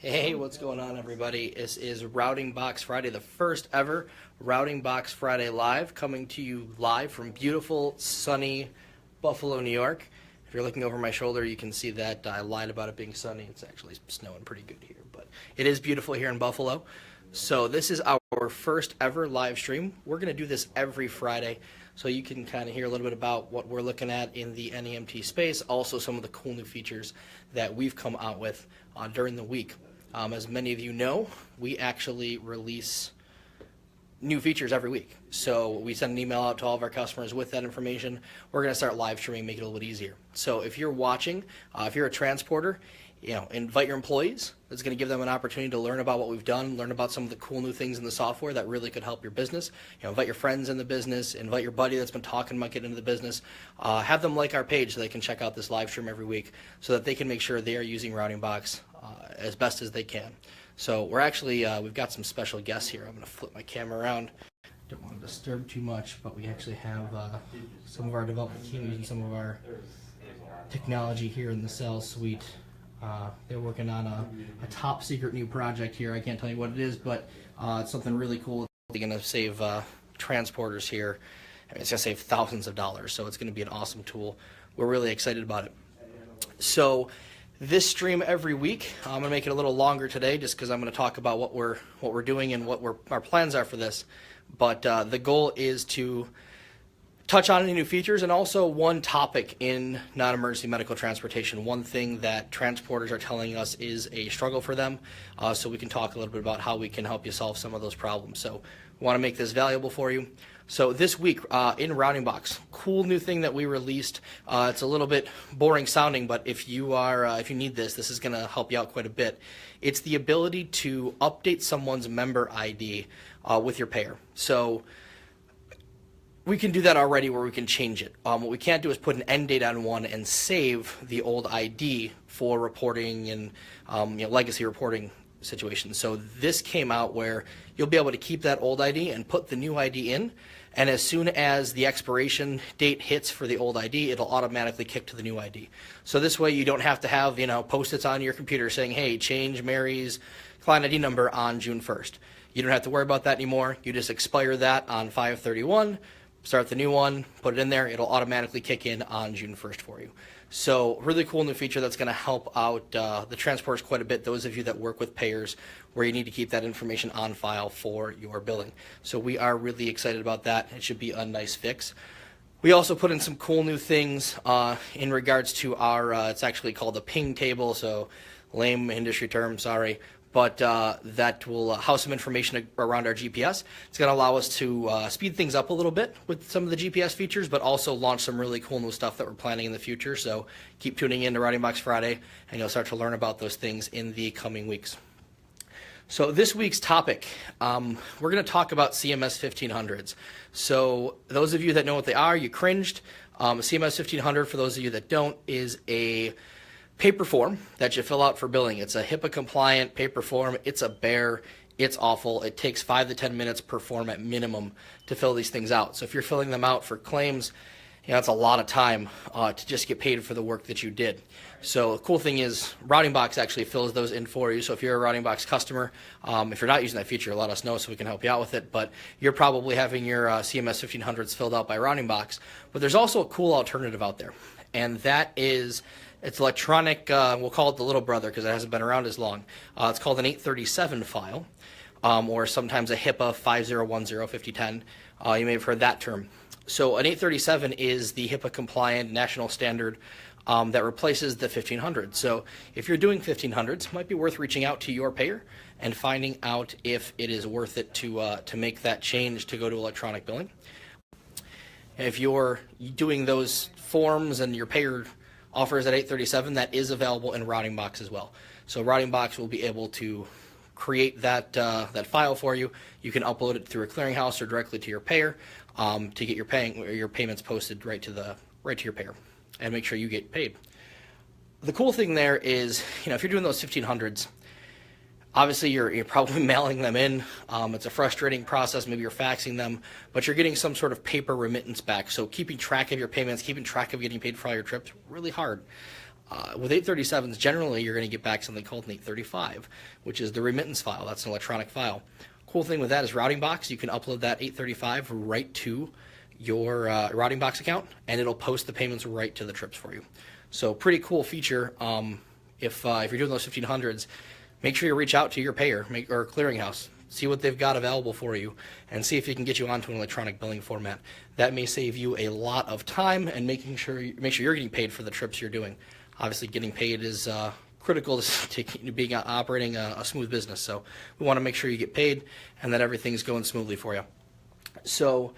Hey, what's going on, everybody? This is Routing Box Friday, the first ever Routing Box Friday live, coming to you live from beautiful, sunny Buffalo, New York. If you're looking over my shoulder, you can see that I lied about it being sunny. It's actually snowing pretty good here, but it is beautiful here in Buffalo. So this is our first ever live stream. We're going to do this every Friday, so you can kind of hear a little bit about what we're looking at in the NEMT space, also some of the cool new features that we've come out with during the week. As many of you know, we actually release new features every week. So we send an email out to all of our customers with that information. We're going to start live streaming, make it a little bit easier. So if you're watching, if you're a transporter, invite your employees. It's going to give them an opportunity to learn about what we've done, learn about some of the cool new things in the software that really could help your business. Invite your friends in the business, invite your buddy that's been talking about getting into the business. Have them like our page so they can check out this live stream every week so that they can make sure they are using Routing Box as best as they can. So we're actually, we've got some special guests here. I'm going to flip my camera around. Don't want to disturb too much, but we actually have some of our development team using some of our technology here in the sales suite. They're working on a top secret new project here. I can't tell you what it is, but it's something really cool. They're going to save transporters here. It's going to save thousands of dollars, so it's going to be an awesome tool. We're really excited about it. So this stream every week, I'm going to make it a little longer today just because I'm going to talk about what we're doing and what our plans are for this. But the goal is to touch on any new features and also one topic in non-emergency medical transportation, one thing that transporters are telling us is a struggle for them, so we can talk a little bit about how we can help you solve some of those problems. So we want to make this valuable for you. So this week in Routing Box, cool new thing that we released. It's a little bit boring sounding, but if you need this is going to help you out quite a bit. It's the ability to update someone's member ID with your payer. So we can do that already where we can change it. What we can't do is put an end date on one and save the old ID for reporting and legacy reporting situations. So this came out where you'll be able to keep that old ID and put the new ID in, and as soon as the expiration date hits for the old ID, it'll automatically kick to the new ID. So this way you don't have to have post-its on your computer saying, hey, change Mary's client ID number on June 1st. You don't have to worry about that anymore. You just expire that on 5/31, start the new one, put it in there, it'll automatically kick in on June 1st for you. So really cool new feature that's going to help out the transporters quite a bit, those of you that work with payers where you need to keep that information on file for your billing. So we are really excited about that. It should be a nice fix. We also put in some cool new things in regards to our, it's actually called the ping table, so lame industry term, sorry. But that will house some information around our GPS. It's going to allow us to speed things up a little bit with some of the GPS features, but also launch some really cool new stuff that we're planning in the future. So keep tuning in to Routing Box Friday, and you'll start to learn about those things in the coming weeks. So this week's topic, we're going to talk about CMS 1500s. So those of you that know what they are, you cringed. CMS 1500, for those of you that don't, is a paper form that you fill out for billing. It's a HIPAA compliant paper form. It's a bear. It's awful. It takes 5 to 10 minutes per form at minimum to fill these things out. So if you're filling them out for claims, it's a lot of time to just get paid for the work that you did. So the cool thing is Routing Box actually fills those in for you. So if you're a Routing Box customer, if you're not using that feature, let us know so we can help you out with it. But you're probably having your CMS 1500s filled out by Routing Box. But there's also a cool alternative out there, and that is it's electronic, we'll call it the little brother because it hasn't been around as long. It's called an 837 file, or sometimes a HIPAA 50105010. You may have heard that term. So an 837 is the HIPAA compliant national standard that replaces the 1500. So if you're doing 1500s, it might be worth reaching out to your payer and finding out if it is worth it to make that change to go to electronic billing. If you're doing those forms and your payer offers at 837, that is available in Routing Box as well. So Routing Box will be able to create that file for you. You can upload it through a clearinghouse or directly to your payer to get your payments posted right to your payer and make sure you get paid. The cool thing there is, if you're doing those 1500s, obviously you're probably mailing them in. It's a frustrating process. Maybe you're faxing them, but you're getting some sort of paper remittance back. So keeping track of your payments, keeping track of getting paid for all your trips, really hard. With 837s, generally you're going to get back something called an 835, which is the remittance file. That's an electronic file. Cool thing with that is RoutingBox. You can upload that 835 right to your RoutingBox account, and it'll post the payments right to the trips for you. So pretty cool feature. If you're doing those 1500s, make sure you reach out to your payer or clearinghouse. See what they've got available for you, and see if you can get you onto an electronic billing format. That may save you a lot of time and make sure you're getting paid for the trips you're doing. Obviously, getting paid is critical to being operating a smooth business. So we want to make sure you get paid and that everything's going smoothly for you. So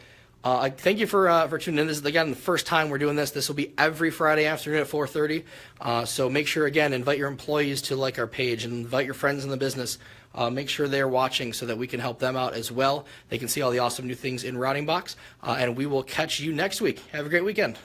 I thank you for tuning in. This is, again, the first time we're doing this. This will be every Friday afternoon at 4:30. So make sure, again, invite your employees to like our page and invite your friends in the business. Make sure they're watching so that we can help them out as well. They can see all the awesome new things in RoutingBox. And we will catch you next week. Have a great weekend.